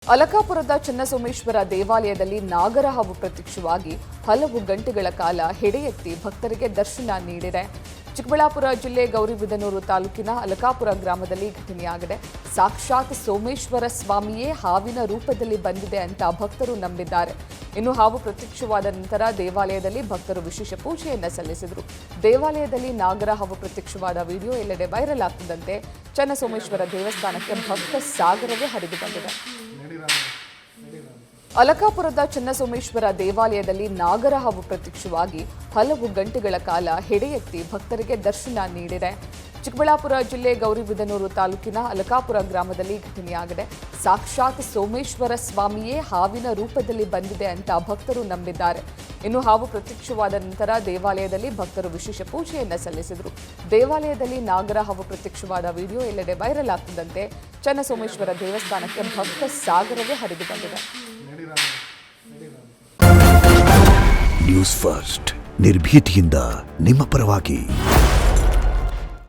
ಅಲಕಾಪುರದ ಚನ್ನಸೋಮೇಶ್ವರ ದೇವಾಲಯದಲ್ಲಿ ನಾಗರ ಹಾವು ಪ್ರತ್ಯಕ್ಷವಾಗಿ ಹಲವು ಗಂಟೆಗಳ ಕಾಲ ಹೆಡೆಯೆತ್ತಿ ಭಕ್ತರಿಗೆ ದರ್ಶನ ನೀಡಿದೆ. ಚಿಕ್ಕಬಳ್ಳಾಪುರ ಜಿಲ್ಲೆ ಗೌರಿಬಿದನೂರು ತಾಲೂಕಿನ ಅಲಕಾಪುರ ಗ್ರಾಮದಲ್ಲಿ ಘಟನೆಯಾಗಿದೆ. ಸಾಕ್ಷಾತ್ ಸೋಮೇಶ್ವರ ಸ್ವಾಮಿಯೇ ಹಾವಿನ ರೂಪದಲ್ಲಿ ಬಂದಿದೆ ಅಂತ ಭಕ್ತರು ನಂಬಿದ್ದಾರೆ. ಇನ್ನು ಹಾವು ಪ್ರತ್ಯಕ್ಷವಾದ ನಂತರ ದೇವಾಲಯದಲ್ಲಿ ಭಕ್ತರು ವಿಶೇಷ ಪೂಜೆಯನ್ನ ಸಲ್ಲಿಸಿದರು. ದೇವಾಲಯದಲ್ಲಿ ನಾಗರ ಹಾವು ಪ್ರತ್ಯಕ್ಷವಾದ ವಿಡಿಯೋ ಎಲ್ಲೆಡೆ ವೈರಲ್ ಆಗ್ತಿದ್ದಂತೆ ಚನ್ನಸೋಮೇಶ್ವರ ದೇವಸ್ಥಾನಕ್ಕೆ ಭಕ್ತ ಸಾಗರವೇ ಹರಿದು ಬಂದಿದೆ. ಅಲಕಾಪುರದ ಚನ್ನಸೋಮೇಶ್ವರ ದೇವಾಲಯದಲ್ಲಿ ನಾಗರ ಹಾವು ಪ್ರತ್ಯಕ್ಷವಾಗಿ ಹಲವು ಗಂಟೆಗಳ ಕಾಲ ಹೆಡೆಯೆತ್ತಿ ಭಕ್ತರಿಗೆ ದರ್ಶನ ನೀಡಿದೆ. ಚಿಕ್ಕಬಳ್ಳಾಪುರ ಜಿಲ್ಲೆ ಗೌರಿಬಿದನೂರು ತಾಲೂಕಿನ ಅಲಕಾಪುರ ಗ್ರಾಮದಲ್ಲಿ ಘಟನೆಯಾಗಿದೆ. ಸಾಕ್ಷಾತ್ ಸೋಮೇಶ್ವರ ಸ್ವಾಮಿಯೇ ಹಾವಿನ ರೂಪದಲ್ಲಿ ಬಂದಿದೆ ಅಂತ ಭಕ್ತರು ನಂಬಿದ್ದಾರೆ. ಇನ್ನು ಹಾವು ಪ್ರತ್ಯಕ್ಷವಾದ ನಂತರ ದೇವಾಲಯದಲ್ಲಿ ಭಕ್ತರು ವಿಶೇಷ ಪೂಜೆಯನ್ನ ಸಲ್ಲಿಸಿದರು. ದೇವಾಲಯದಲ್ಲಿ ನಾಗರ ಹಾವು ಪ್ರತ್ಯಕ್ಷವಾದ ವಿಡಿಯೋ ಎಲ್ಲೆಡೆ ವೈರಲ್ ಆಗ್ತಿದ್ದಂತೆ ಚನ್ನಸೋಮೇಶ್ವರ ದೇವಸ್ಥಾನಕ್ಕೆ ಭಕ್ತ ಸಾಗರವೇ ಹರಿದು ಬಂದಿದೆ. ನ್ಯೂಸ್ ಫಸ್ಟ್ ನಿರ್ಭೀತಿಯಿಂದ ನಿಮ್ಮ ಪರವಾಗಿ.